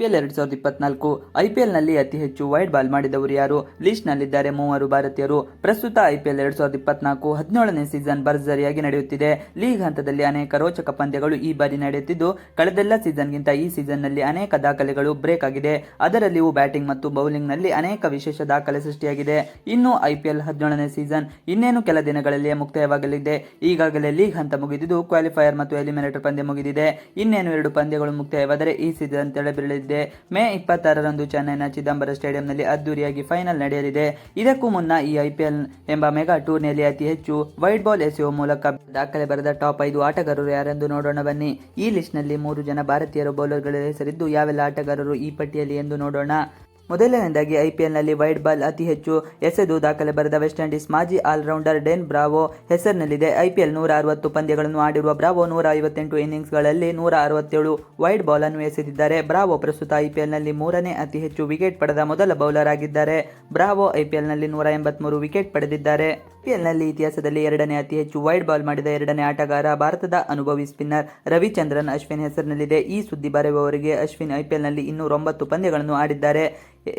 IPL 2024 ಐಪಿಎಲ್ನಲ್ಲಿ ಅತಿ ಹೆಚ್ಚು wide ball ಮಾಡಿದವರು ಯಾರು? ಲಿಸ್ಟ್ನಲ್ಲಿದ್ದಾರೆ 3 ಭಾರತೀಯರು. ಪ್ರಸ್ತುತ IPL 2024 17ನೇ ಸೀಸನ್ ಭರ್ಜರಿಯಾಗಿ ನಡೆಯುತ್ತಿದೆ. ಲೀಗ್ ಹಂತದಲ್ಲಿ ಅನೇಕ ರೋಚಕ ಪಂದ್ಯಗಳು ಈ ಬಾರಿ ನಡೆಯುತ್ತಿದ್ದು, ಕಳೆದೆಲ್ಲ ಸೀಸನ್ಗಿಂತ ಈ ಸೀಸನ್ನಲ್ಲಿ ಅನೇಕ ದಾಖಲೆಗಳು ಬ್ರೇಕ್ ಆಗಿದೆ. ಅದರಲ್ಲಿಯೂ ಬ್ಯಾಟಿಂಗ್ ಮತ್ತು ಬೌಲಿಂಗ್ನಲ್ಲಿ ಅನೇಕ ವಿಶೇಷ ದಾಖಲೆ ಸೃಷ್ಟಿಯಾಗಿದೆ. ಇನ್ನು IPL 17ನೇ ಸೀಸನ್ ಇನ್ನೇನು ಕೆಲ ದಿನಗಳಲ್ಲಿಯೇ ಮುಕ್ತಾಯವಾಗಲಿದೆ. ಈಗಾಗಲೇ ಲೀಗ್ ಹಂತ ಮುಗಿದಿದ್ದು, ಕ್ವಾಲಿಫೈಯರ್ ಮತ್ತು ಎಲಿಮಿನೇಟರ್ ಪಂದ್ಯ ಮುಗಿದಿದೆ. ಇನ್ನೇನು 2 ಪಂದ್ಯಗಳು ಮುಕ್ತಾಯವಾದರೆ ಈ ಸೀಸನ್ ತೆರೆಬೀಳಲಿದೆ. ಮೇ 26ರಂದು ಚೆನ್ನೈನ ಚಿದಂಬರ ಸ್ಟೇಡಿಯಂನಲ್ಲಿ ಅದ್ದೂರಿಯಾಗಿ ಫೈನಲ್ ನಡೆಯಲಿದೆ. ಇದಕ್ಕೂ ಮುನ್ನ ಈ IPL ಎಂಬ ಮೆಗಾ ಟೂರ್ನಿಯಲ್ಲಿ ಅತಿ ಹೆಚ್ಚು ವೈಡ್ ಬಾಲ್ ಎಸೆಯುವ ಮೂಲಕ ದಾಖಲೆ ಬರೆದ ಟಾಪ್ 5 ಆಟಗಾರರು ಯಾರೆಂದು ನೋಡೋಣ ಬನ್ನಿ. ಈ ಲಿಸ್ಟ್ನಲ್ಲಿ 3 ಜನ ಭಾರತೀಯರ ಬೌಲರ್ಗಳ ಹೆಸರಿದ್ದು, ಯಾವೆಲ್ಲ ಆಟಗಾರರು ಈ ಪಟ್ಟಿಯಲ್ಲಿ ಎಂದು ನೋಡೋಣ. ಮೊದಲನೇದಾಗಿ ಐಪಿಎಲ್ನಲ್ಲಿ ವೈಡ್ ಬಾಲ್ ಅತಿ ಹೆಚ್ಚು ಎಸೆದು ದಾಖಲೆ ಬರೆದ ವೆಸ್ಟ್ ಇಂಡೀಸ್ ಮಾಜಿ ಆಲ್ರೌಂಡರ್ ಡೇನ್ ಬ್ರಾವೋ ಹೆಸರಿನಲ್ಲಿದೆ. IPL 160 ಪಂದ್ಯಗಳನ್ನು ಆಡಿರುವ ಬ್ರಾವೋ 158 ಇನ್ನಿಂಗ್ಸ್ಗಳಲ್ಲಿ 167 ವೈಡ್ ಬಾಲ್ ಅನ್ನು ಎಸೆದಿದ್ದಾರೆ. ಬ್ರಾವೋ ಪ್ರಸ್ತುತ ಐಪಿಎಲ್ನಲ್ಲಿ 3ನೇ ಅತಿ ಹೆಚ್ಚು ವಿಕೆಟ್ ಪಡೆದ ಮೊದಲ ಬೌಲರ್ ಆಗಿದ್ದಾರೆ. ಬ್ರಾವೋ ಐಪಿಎಲ್ನಲ್ಲಿ 183 ವಿಕೆಟ್ ಪಡೆದಿದ್ದಾರೆ. IPLನಲ್ಲಿ ಇತಿಹಾಸದಲ್ಲಿ 2ನೇ ಅತಿ ಹೆಚ್ಚು ವೈಡ್ ಬಾಲ್ ಮಾಡಿದ 2ನೇ ಆಟಗಾರ ಭಾರತದ ಅನುಭವಿ ಸ್ಪಿನ್ನರ್ ರವಿಚಂದ್ರನ್ ಅಶ್ವಿನ್ ಹೆಸರಿನಲ್ಲಿದೆ. ಈ ಸುದ್ದಿ ಬರೆಯುವವರೆಗೆ ಅಶ್ವಿನ್ ಐಪಿಎಲ್ನಲ್ಲಿ 209 ಪಂದ್ಯಗಳನ್ನು ಆಡಿದ್ದಾರೆ.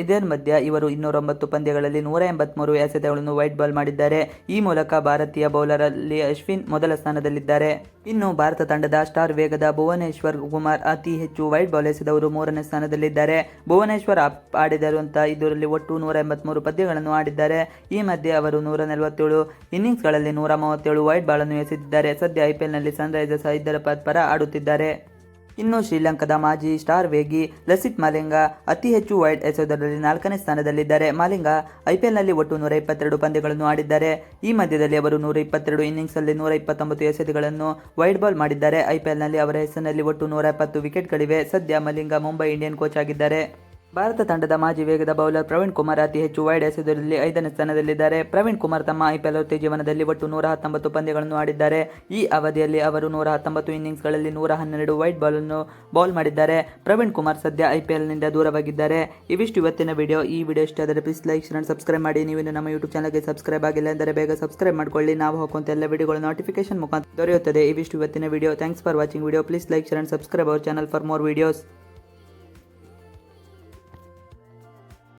ಇದರ ಮಧ್ಯೆ ಇವರು 209 ಪಂದ್ಯಗಳಲ್ಲಿ 183 ಎಸೆತಗಳನ್ನು ವೈಡ್ ಬಾಲ್ ಮಾಡಿದ್ದಾರೆ. ಈ ಮೂಲಕ ಭಾರತೀಯ ಬೌಲರಲ್ಲಿ ಅಶ್ವಿನ್ ಮೊದಲ ಸ್ಥಾನದಲ್ಲಿದ್ದಾರೆ. ಇನ್ನು ಭಾರತ ತಂಡದ ಸ್ಟಾರ್ ವೇಗದ ಭುವನೇಶ್ವರ್ ಕುಮಾರ್ ಅತಿ ಹೆಚ್ಚು ವೈಡ್ ಬಾಲ್ ಎಸೆದವರು 3ನೇ ಸ್ಥಾನದಲ್ಲಿದ್ದಾರೆ. ಭುವನೇಶ್ವರ್ ಆಡಿದಂತಹ ಇದರಲ್ಲಿ ಒಟ್ಟು 183 ಪಂದ್ಯಗಳನ್ನು ಆಡಿದ್ದಾರೆ. ಈ ಮಧ್ಯೆ ಅವರು 147 ಇನ್ನಿಂಗ್ಸ್ಗಳಲ್ಲಿ 137 ವೈಡ್ ಬಾಲ್ ಅನ್ನು ಎಸೆದಿದ್ದಾರೆ. ಸದ್ಯ ಐಪಿಎಲ್ನಲ್ಲಿ ಸನ್ರೈಸರ್ಸ್ ಹೈದರಾಬಾದ್ ಪರ ಆಡುತ್ತಿದ್ದಾರೆ. ಇನ್ನು ಶ್ರೀಲಂಕಾದ ಮಾಜಿ ಸ್ಟಾರ್ ವೇಗಿ ಲಸಿತ್ ಮಾಲಿಂಗ ಅತಿ ಹೆಚ್ಚು ವೈಡ್ ಎಸೆಯುವುದರಲ್ಲಿ 4ನೇ ಸ್ಥಾನದಲ್ಲಿದ್ದಾರೆ. ಮಾಲಿಂಗ ಐಪಿಎಲ್ನಲ್ಲಿ ಒಟ್ಟು 122 ಪಂದ್ಯಗಳನ್ನು ಆಡಿದ್ದಾರೆ. ಈ ಮಧ್ಯದಲ್ಲಿ ಅವರು 122 ಇನ್ನಿಂಗ್ಸ್ನಲ್ಲಿ 129 ಎಸೆತಗಳನ್ನು ವೈಡ್ ಬಾಲ್ ಮಾಡಿದ್ದಾರೆ. ಐಪಿಎಲ್ನಲ್ಲಿ ಅವರ ಹೆಸರಿನಲ್ಲಿ ಒಟ್ಟು 170 ವಿಕೆಟ್ಗಳಿವೆ. ಸದ್ಯ ಮಾಲಿಂಗ ಮುಂಬೈ ಇಂಡಿಯನ್ ಕೋಚ್ ಆಗಿದ್ದಾರೆ. ಭಾರತ ತಂಡದ ಮಾಜಿ ವೇಗದ ಬೌಲರ್ ಪ್ರವೀಣ್ ಕುಮಾರ್ ಅತಿ ಹೆಚ್ಚು ವೈಡ್ ಎಸೆಯುವುದರಲ್ಲಿ 5ನೇ ಸ್ಥಾನದಲ್ಲಿದ್ದಾರೆ. ಪ್ರವೀಣ್ ಕುಮಾರ್ ತಮ್ಮ ಐಪಿಎಲ್ ವೃತ್ತಿ ಜೀವನದಲ್ಲಿ ಒಟ್ಟು 119 ಪಂದ್ಯಗಳನ್ನು ಆಡಿದ್ದಾರೆ. ಈ ಅವಧಿಯಲ್ಲಿ ಅವರು 119 ಇನ್ನಿಂಗ್ಸ್ಗಳಲ್ಲಿ 112 ವೈಡ್ ಬಾಲ್ ಅನ್ನು ಬೌಲ್ ಮಾಡಿದ್ದಾರೆ. ಪ್ರವೀಣ್ ಕುಮಾರ್ ಸದ್ಯ ಐಪಿಎಲ್ನಿಂದ ದೂರವಾಗಿದ್ದಾರೆ. ಇವಿಷ್ಟು ಇವತ್ತಿನ ವಿಡಿಯೋ. ಈ ವಿಡಿಯೋ ಇಷ್ಟ ಆದರೆ ಪ್ಲೀಸ್ ಲೈಕ್ ಶೇರ್ ಸಬ್ಸ್ಕ್ರೈಬ್ ಮಾಡಿ. ನೀವು ನಮ್ಮ ಯೂಟ್ಯೂಬ್ ಚಾನಲ್ಗೆ ಸಬ್ಸ್ಕ್ರೈಬ್ ಆಗಿಲ್ಲ ಎಂದರೆ ಬೇಗ ಸಬ್ಸ್ಕ್ರೈಬ್ ಮಾಡ್ಕೊಳ್ಳಿ. ನಾವು ಹಾಕುವಂತ ಎಲ್ಲ ವಿಡಿಯೋಗಳು ನೋಟಿಫಿಕೇಶನ್ ಮುಖಾಂತರ ದೊರೆಯುತ್ತದೆ. ಇವಿಷ್ಟು ಇವತ್ತಿನ video. Thanks for watching video. Please like share subscribe our channel for more videos.